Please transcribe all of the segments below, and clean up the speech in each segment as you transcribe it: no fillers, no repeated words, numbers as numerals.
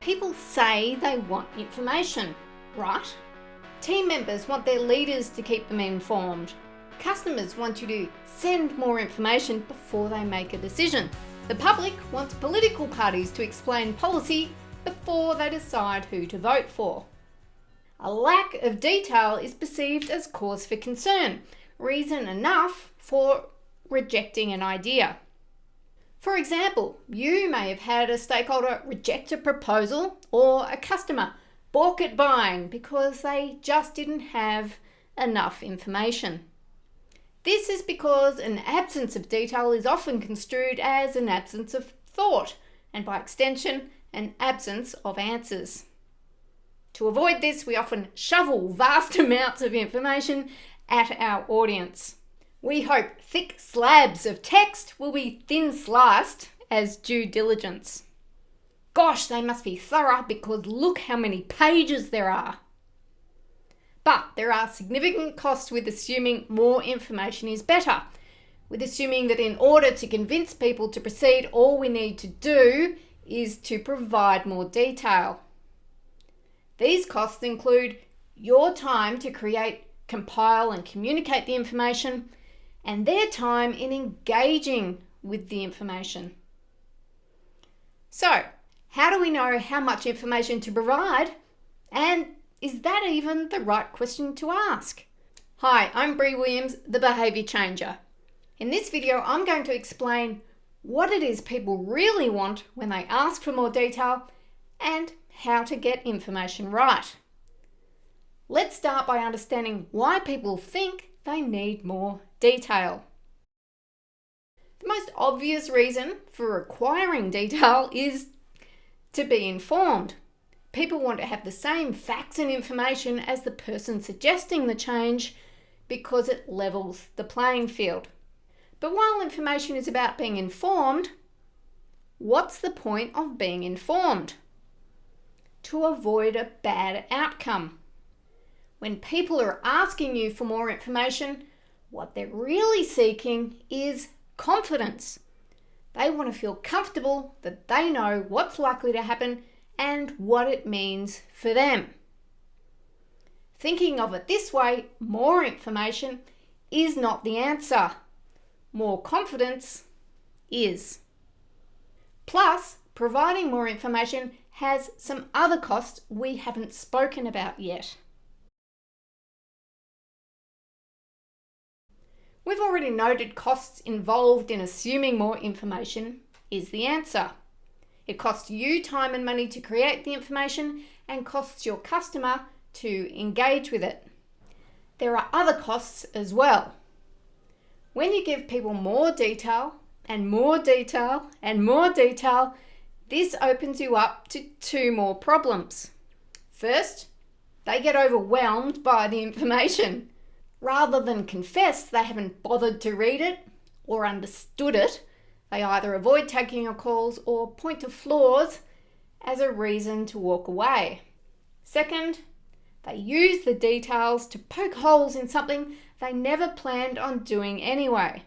People say they want information, right? Team members want their leaders to keep them informed. Customers want you to send more information before they make a decision. The public wants political parties to explain policy before they decide who to vote for. A lack of detail is perceived as cause for concern, reason enough for rejecting an idea. For example, you may have had a stakeholder reject a proposal or a customer balk at buying because they just didn't have enough information. This is because an absence of detail is often construed as an absence of thought, and by extension, an absence of answers. To avoid this, we often shovel vast amounts of information at our audience. We hope thick slabs of text will be thin sliced as due diligence. Gosh, they must be thorough because look how many pages there are. But there are significant costs with assuming more information is better, with assuming that in order to convince people to proceed, all we need to do is to provide more detail. These costs include your time to create, compile and communicate the information, and their time in engaging with the information. So, how do we know how much information to provide? And is that even the right question to ask? Hi, I'm Bri Williams, the Behaviour Changer. In this video, I'm going to explain what it is people really want when they ask for more detail and how to get information right. Let's start by understanding why people think they need more detail. The most obvious reason for requiring detail is to be informed. People want to have the same facts and information as the person suggesting the change because it levels the playing field. But while information is about being informed, what's the point of being informed? To avoid a bad outcome. When people are asking you for more information, what they're really seeking is confidence. They want to feel comfortable that they know what's likely to happen and what it means for them. Thinking of it this way, more information is not the answer. More confidence is. Plus, providing more information has some other costs we haven't spoken about yet. We've already noted costs involved in assuming more information is the answer. It costs you time and money to create the information and costs your customer to engage with it. There are other costs as well. When you give people more detail and more detail and more detail, this opens you up to two more problems. First, they get overwhelmed by the information. Rather than confess they haven't bothered to read it or understood it, they either avoid taking your calls or point to flaws as a reason to walk away. Second, they use the details to poke holes in something they never planned on doing anyway.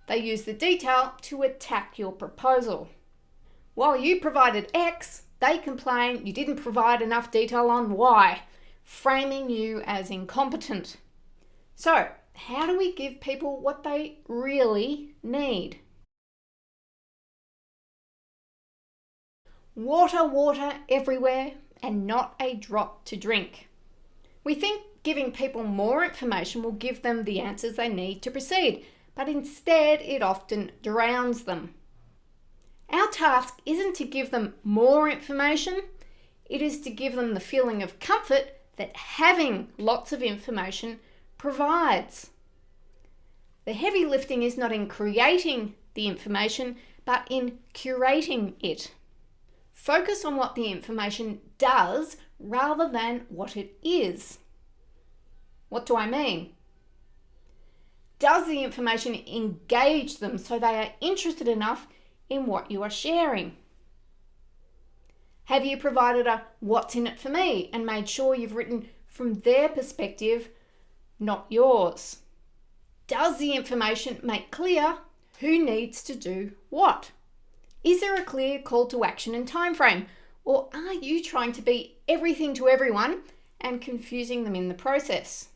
They use the detail to attack your proposal. While you provided X, they complain you didn't provide enough detail on Y, framing you as incompetent. So, how do we give people what they really need? Water everywhere and not a drop to drink. We think giving people more information will give them the answers they need to proceed, but instead it often drowns them. Our task isn't to give them more information, it is to give them the feeling of comfort that having lots of information provides. The heavy lifting is not in creating the information, but in curating it. Focus on what the information does rather than what it is. What do I mean? Does the information engage them so they are interested enough in what you are sharing? Have you provided a what's in it for me and made sure you've written from their perspective, not yours? Does the information make clear who needs to do what? Is there a clear call to action and time frame? Or are you trying to be everything to everyone and confusing them in the process?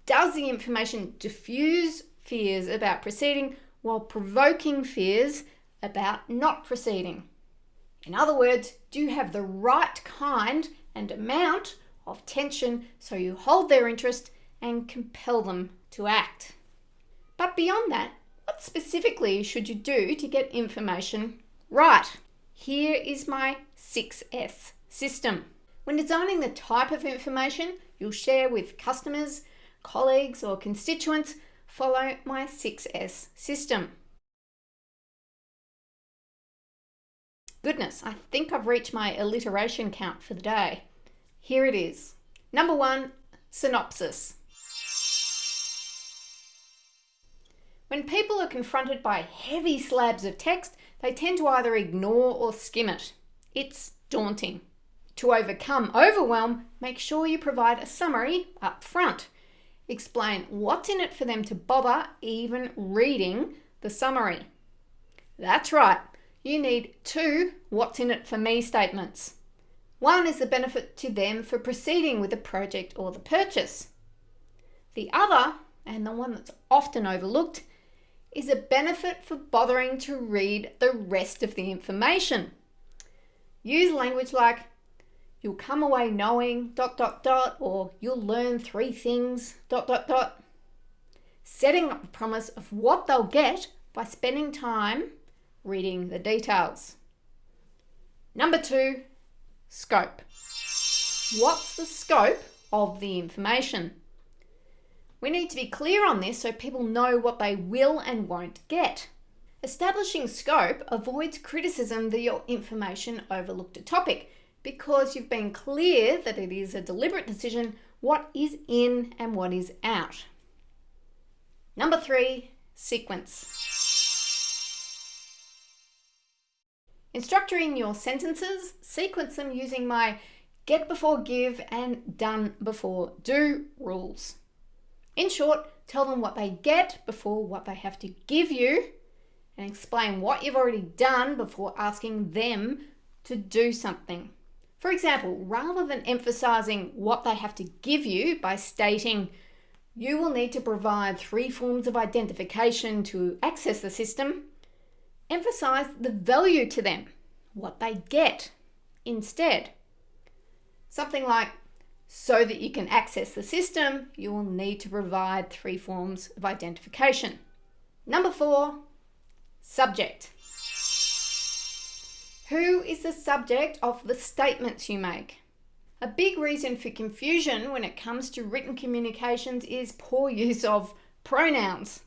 Does the information diffuse fears about proceeding while provoking fears about not proceeding? In other words, do you have the right kind and amount of tension so you hold their interest and compel them to act? But beyond that, what specifically should you do to get information right? Here is my 6S system. When designing the type of information you'll share with customers, colleagues, or constituents, follow my 6S system. Goodness, I think I've reached my alliteration count for the day. Here it is. Number 1, synopsis. When people are confronted by heavy slabs of text, they tend to either ignore or skim it. It's daunting. To overcome overwhelm, make sure you provide a summary up front. Explain what's in it for them to bother even reading the summary. That's right, you need 2 what's in it for me statements. One is the benefit to them for proceeding with the project or the purchase. The other, and the one that's often overlooked, is a benefit for bothering to read the rest of the information. Use language like, you'll come away knowing ... or you'll learn 3 things ... Setting up a promise of what they'll get by spending time reading the details. Number 2, scope. What's the scope of the information? We need to be clear on this so people know what they will and won't get. Establishing scope avoids criticism that your information overlooked a topic, because you've been clear that it is a deliberate decision what is in and what is out. Number 3, sequence. In structuring your sentences, sequence them using my get before give and done before do rules. In short, tell them what they get before what they have to give you, and explain what you've already done before asking them to do something. For example, rather than emphasizing what they have to give you by stating, you will need to provide 3 forms of identification to access the system, emphasize the value to them, what they get instead. Something like, so that you can access the system, you will need to provide 3 forms of identification. Number 4, subject. Who is the subject of the statements you make? A big reason for confusion when it comes to written communications is poor use of pronouns.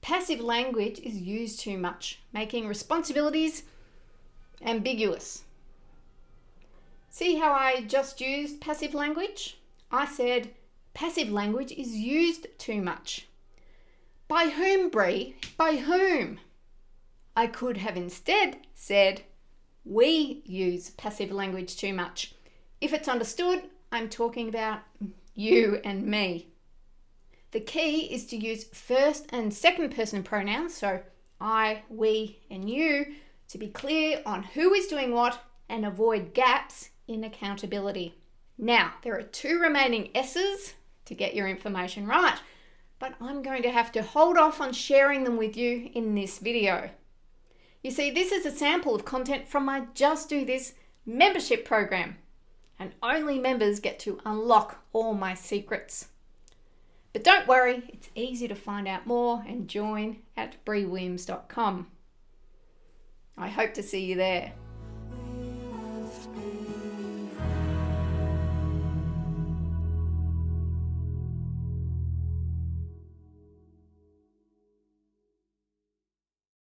Passive language is used too much, making responsibilities ambiguous. See how I just used passive language? I said passive language is used too much. By whom, Bri? By whom? I could have instead said, we use passive language too much. If it's understood, I'm talking about you and me. The key is to use first and second person pronouns, so I, we, and you, to be clear on who is doing what and avoid gaps in accountability. Now, there are 2 remaining S's to get your information right, but I'm going to have to hold off on sharing them with you in this video. You see, this is a sample of content from my Just Do This membership program, and only members get to unlock all my secrets. But don't worry, it's easy to find out more and join at briwilliams.com. I hope to see you there.